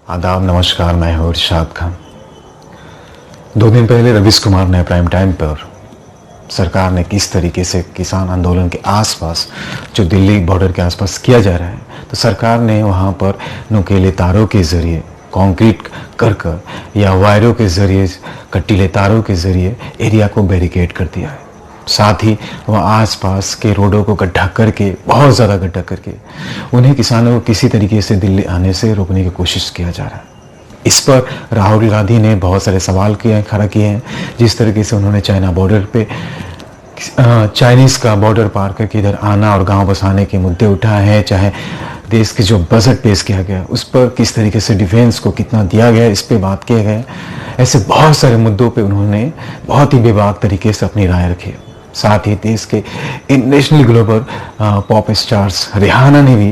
आदाब, नमस्कार। मैं हूँ इरशाद खान। 2 दिन पहले रवीश कुमार ने प्राइम टाइम पर सरकार ने किस तरीके से किसान आंदोलन के आसपास, जो दिल्ली बॉर्डर के आसपास किया जा रहा है, तो सरकार ने वहाँ पर नुकीले तारों के ज़रिए, कंक्रीट कर या वायरों के ज़रिए, कटीले तारों के ज़रिए एरिया को बैरिकेड कर दिया है। साथ ही वह आसपास के रोडों को गड्ढा करके, बहुत ज़्यादा गड्ढा करके, उन्हें किसानों को किसी तरीके से दिल्ली आने से रोकने की कोशिश किया जा रहा है। इस पर राहुल गांधी ने बहुत सारे सवाल खड़ा किए हैं। जिस तरीके से उन्होंने चाइना बॉर्डर पे चाइनीज़ का बॉर्डर पार करके इधर आना और गांव बसाने के मुद्दे उठाए हैं, चाहे देश के जो बजट पेश किया गया उस पर किस तरीके से डिफेंस को कितना दिया गया, इस पे बात किया गया। ऐसे बहुत सारे मुद्दों पे उन्होंने बहुत ही बेबाक तरीके से अपनी राय रखी। साथ ही देश के international global pop stars Rihanna ने भी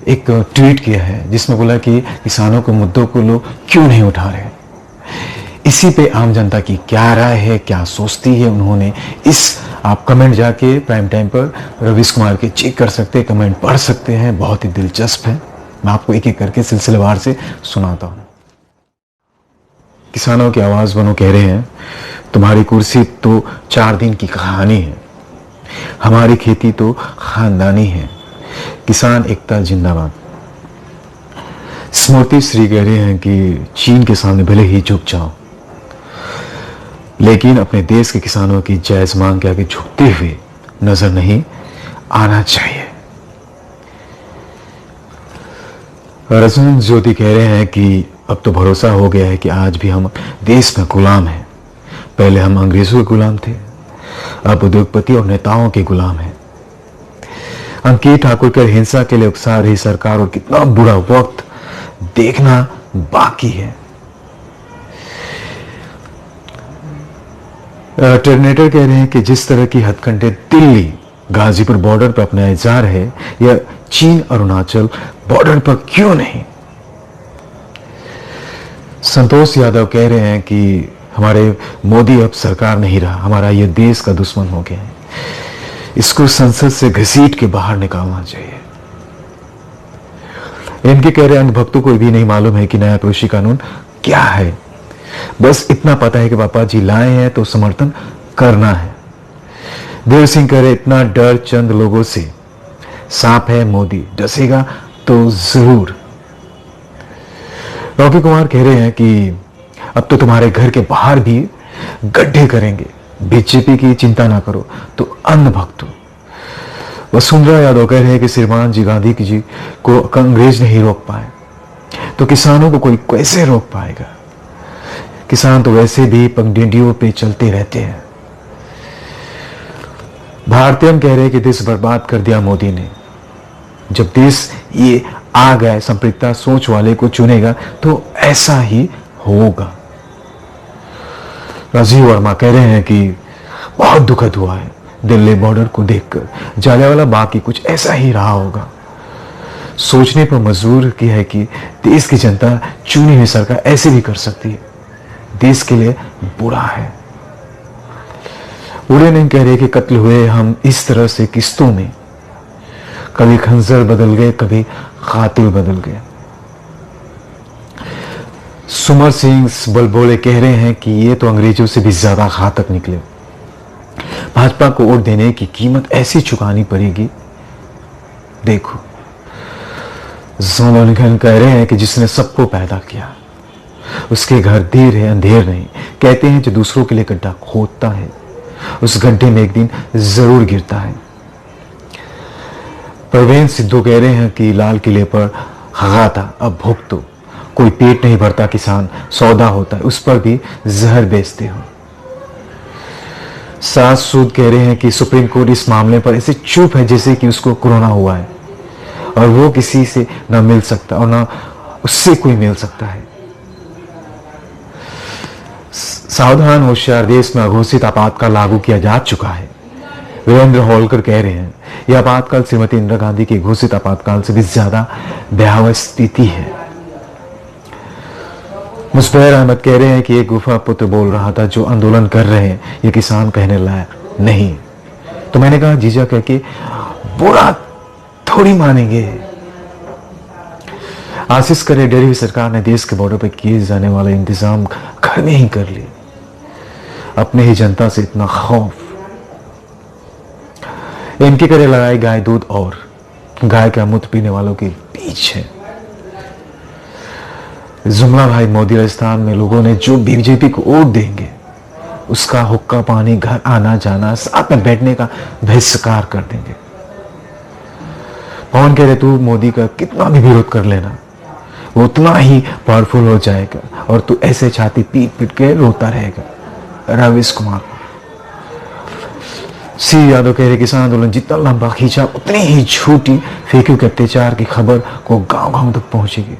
एक ट्वीट किया है, जिसमें बोला कि किसानों के मुद्दों को लोग क्यों नहीं उठा रहे। इसी पे आम जनता की क्या राय है, क्या सोचती है, उन्होंने आप कमेंट जाके प्राइम टाइम पर रवीश कुमार के चेक कर सकते हैं, कमेंट पढ़ सकते हैं। बहुत ही दिलचस्प है। मैं आपको एक एक करके सिलसिलेवार से सुनाता हूँ। किसानों की आवाज़ बनो कह रहे हैं, तुम्हारी कुर्सी तो 4 दिन की कहानी है, हमारी खेती तो खानदानी है। किसान एकता जिंदाबाद। स्मृति श्री कह रहे हैं कि चीन के सामने भले ही झुक जाओ, लेकिन अपने देश के किसानों की जायज मांग के आगे झुकते हुए नजर नहीं आना चाहिए। रजन ज्योति कह रहे हैं कि अब तो भरोसा हो गया है कि आज भी हम देश में गुलाम हैं। पहले हम अंग्रेजों के गुलाम थे, अब उद्योगपति और नेताओं के गुलाम हैं। अंकित ठाकुर कर हिंसा के लिए उकसा रही सरकार और कितना बुरा वक्त देखना बाकी है। टर्मिनेटर कह रहे हैं कि जिस तरह की हथकंडे दिल्ली गाजीपुर बॉर्डर पर अपनाए जा रहे हैं, या चीन अरुणाचल बॉर्डर पर क्यों नहीं। संतोष यादव कह रहे हैं कि हमारे मोदी अब सरकार नहीं रहा, हमारा यह देश का दुश्मन हो गया है, इसको संसद से घसीट के बाहर निकालना चाहिए। इनके कह रहे अंधभक्तों को भी नहीं मालूम है कि नया कृषि कानून क्या है, बस इतना पता है कि पापा जी लाए हैं तो समर्थन करना है। देव सिंह कह रहे इतना डर चंद लोगों से, सांप है मोदी, डसेगा तो जरूर। रॉकी कुमार कह रहे हैं कि अब तो तुम्हारे घर के बाहर भी गड्ढे करेंगे, बीजेपी की चिंता ना करो। तो अन्य भक्तों। वसुंधरा यादव कह रहे हैं कि श्रीमान जी गांधी जी को अंग्रेज नहीं रोक पाए, तो किसानों को कोई कैसे रोक पाएगा। किसान तो वैसे भी पगडंडियों पे चलते रहते हैं। भारतीय कह रहे हैं कि देश बर्बाद कर दिया मोदी ने। जब देश ये आ गए संप्रदाय सोच वाले को चुनेगा तो ऐसा ही होगा। राजीव वर्मा कह रहे हैं कि बहुत दुखद हुआ है दिल्ली बॉर्डर को देखकर, जालियांवाला बाग की कुछ ऐसा ही रहा होगा। सोचने पर मजबूर किया है कि देश की जनता चुनी हुई सरकार ऐसे भी कर सकती है, देश के लिए बुरा है। उड़े नहीं कह रहे कि कत्ल हुए हम इस तरह से किस्तों में, कभी खंजर बदल गए, कभी कातिल बदल गए। सुमर सिंह बलबोले कह रहे हैं कि ये तो अंग्रेजों से भी ज्यादा घातक निकले, भाजपा को वोट देने की कीमत ऐसी चुकानी पड़ेगी। देखो जोन कह रहे हैं कि जिसने सबको पैदा किया उसके घर देर है अंधेर नहीं। कहते हैं जो दूसरों के लिए गड्ढा खोदता है उस गड्ढे में एक दिन जरूर गिरता है। परवेन सिद्धू कह रहे हैं कि लाल किले पर हगा था, अब भुगतो। कोई पेट नहीं भरता किसान सौदा होता है, उस पर भी जहर बेचते हो। सास सूद कह रहे हैं कि सुप्रीम कोर्ट इस मामले पर ऐसे चुप है जैसे कि उसको कोरोना हुआ है और वो किसी से ना मिल सकता और ना उससे कोई मिल सकता है। सावधान होशियार, देश में अघोषित आपातकाल लागू किया जा चुका है। वीरेंद्र होलकर कह रहे हैं यह आपातकाल श्रीमती इंदिरा गांधी के घोषित आपातकाल से भी ज्यादा भयावह स्थिति है। मुस्बेर अहमद कह रहे हैं कि एक गुफा पुत्र बोल रहा था जो आंदोलन कर रहे हैं ये किसान कहने लायक नहीं। तो मैंने कहा जीजा कह के बुरा थोड़ी मानेंगे। आशीष करे डरी हुई सरकार ने देश के बॉर्डर पर किए जाने वाले इंतजाम घर में ही कर लिए। अपने ही जनता से इतना खौफ। इनके करे लड़ाई गाय दूध और गाय का मूत्र पीने वालों के बीच है। जुमला भाई मोदी राजस्थान में लोगों ने जो बीजेपी को वोट देंगे उसका हुक्का पानी घर आना जाना साथ में बैठने का बहिष्कार कर देंगे। पवन कह रहे तू मोदी का कितना भी विरोध कर लेना वो उतना ही पावरफुल हो जाएगा और तू ऐसे छाती पीट पीट के रोता रहेगा। रवीश कुमार सी यादव कह रहे किसान आंदोलन जितना लंबा खींचा उतनी ही झूठी फेंक्यू के अत्याचार की खबर को गांव गांव तक पहुंचेगी।